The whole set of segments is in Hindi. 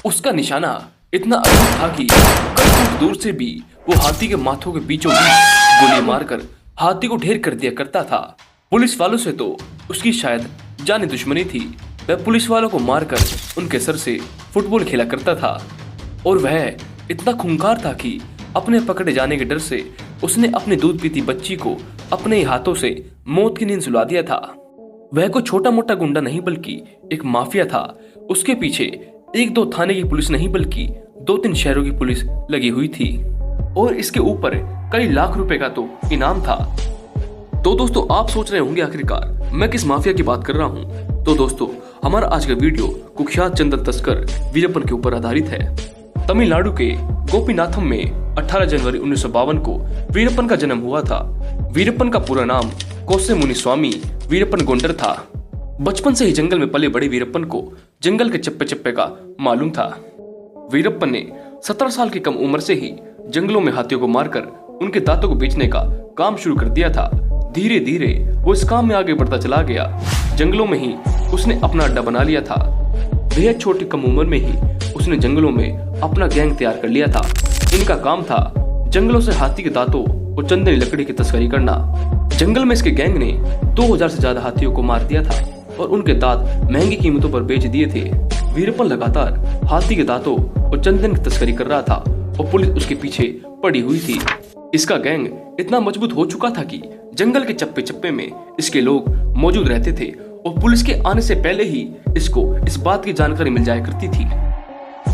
उसका निशाना इतना अद्भुत था कि कई फुट दूर से भी वो हाथी के माथों के बीचों बीच गोली मारकर हाथी को ढेर कर दिया करता था। पुलिस वालों से तो उसकी शायद जानी दुश्मनी थी। वह पुलिस वालों को मारकर उनके सर से फुटबॉल खेला करता था और वह इतना खूंखार था कि अपने पकड़े जाने के डर से उसने अपनी दूध पीती बच्ची को अपने ही हाथों से मौत की नींद सुला दिया था। वह कोई छोटा मोटा गुंडा नहीं बल्कि एक माफिया था। उसके पीछे एक दो थाने की पुलिस नहीं बल्कि 2-3 शहरों की पुलिस लगी हुई थी और इसके ऊपर कई लाख रुपए का तो इनाम था। तो दोस्तों आप सोच रहे होंगे आखिरकार मैं किस माफिया की बात कर रहा हूँ। तो दोस्तों हमारा आज का वीडियो कुख्यात चंदन तस्कर वीरप्पन के ऊपर आधारित है। तमिलनाडु के गोपीनाथम में 18 जनवरी 1952 को वीरप्पन का जन्म हुआ था। वीरप्पन का पूरा नाम कोसे मुनिस्वामी वीरप्पन गोंडर था। बचपन से ही जंगल में पले बड़े वीरप्पन को जंगल के चप्पे चप्पे का मालूम था। वीरप्पन ने 17 साल की कम उम्र से ही जंगलों में हाथियों को मारकर उनके दांतों को बेचने का काम शुरू कर दिया था। धीरे धीरे वो इस काम में आगे बढ़ता चला गया। जंगलों में ही उसने अपना अड्डा बना लिया था। बेहद छोटी कम उम्र में ही उसने जंगलों में अपना गैंग तैयार कर लिया था। इनका काम था जंगलों से हाथी के दांतों और चंदनी लकड़ी की तस्करी करना। जंगल में इसके गैंग ने 2000 से ज्यादा हाथियों को मार दिया था और उनके दांत महंगी कीमतों पर बेच दिए थे। वीरप्पन लगातार हाथी के दांतों और चंदन की तस्करी कर रहा था और पुलिस उसके पीछे पड़ी हुई थी। इसका गैंग इतना मजबूत हो चुका था कि जंगल के चप्पे चप्पे में इसके लोग मौजूद रहते थे और पुलिस के आने से पहले ही इसको इस बात की जानकारी मिल जाया करती थी।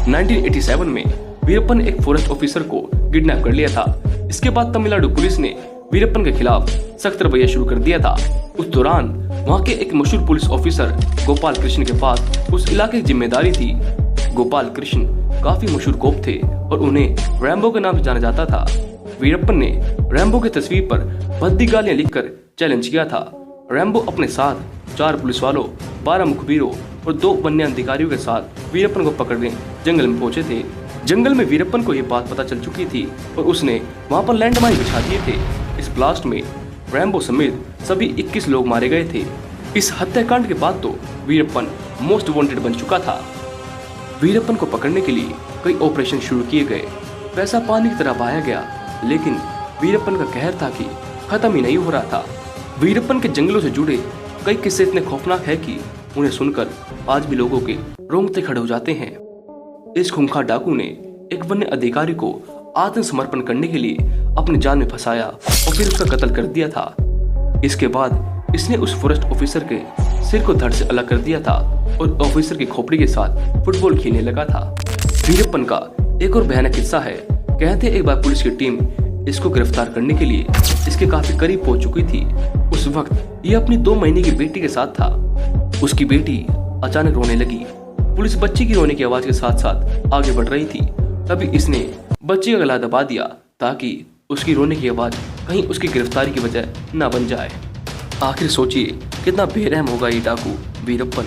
1987 में वीरप्पन ने एक फॉरेस्ट ऑफिसर को किडनैप कर लिया था। इसके बाद तमिलनाडु पुलिस ने वीरप्पन के खिलाफ सख्त रवैया शुरू कर दिया था। उस दौरान वहाँ के एक मशहूर पुलिस ऑफिसर गोपाल कृष्ण के पास उस इलाके की जिम्मेदारी थी। गोपाल कृष्ण काफी मशहूर कोप थे और उन्हें रैम्बो के नाम से जाना जाता था। वीरप्पन ने रैम्बो की तस्वीर पर भद्दी गालियां लिखकर चैलेंज किया था। रैम्बो अपने साथ 4 पुलिस वालों, 12 मुखबिरों और 2 वन्य अधिकारियों के साथ वीरप्पन को पकड़ने जंगल में पहुंचे थे। जंगल में वीरप्पन को यह बात पता चल चुकी थी और उसने वहां पर लैंडमाइन बिछा दिए थे। इस ब्लास्ट में रैम्बो समेत सभी 21 लोग मारे गए थे। इस हत्याकांड के बाद तो वीरप्पन मोस्ट वांटेड बन चुका था। वीरप्पन को पकड़ने के लिए कई ऑपरेशन शुरू किए गए। पैसा पानी की तरह बहाया गया, लेकिन वीरप्पन का कहर था कि खत्म ही नहीं हो रहा था। वीरप्पन के जंगलों से जुड़े कई किस्से इतने खौफनाक है कि उन्हें सुनकर आज भी लोगों के रोंगटे खड़े हो जाते हैं। इस खूंखार डाकू ने एक वन्य अधिकारी को आत्मसमर्पण करने के लिए अपनी जान में फंसाया और फिर उसका कत्ल कर दिया था। इसके बाद इसने उस फॉरेस्ट ऑफिसर के सिर को धड़ से अलग कर दिया था और ऑफिसर की खोपड़ी के साथ फुटबॉल खेलने लगा था। वीरप्पन का एक और भयानक किस्सा है। कहते एक बार पुलिस की टीम इसको गिरफ्तार करने के लिए इसके काफी करीब पहुंच चुकी थी। उस वक्त ये अपनी 2 महीने की बेटी के साथ था। उसकी बेटी अचानक रोने लगी। पुलिस बच्ची की रोने की आवाज के साथ साथ आगे बढ़ रही थी। तभी इसने बच्ची का गला दबा दिया ताकि उसकी रोने की आवाज कहीं उसकी गिरफ्तारी की वजह न बन जाए। आखिर सोचिए कितना बेरहम होगा ये डाकू वीरप्पन।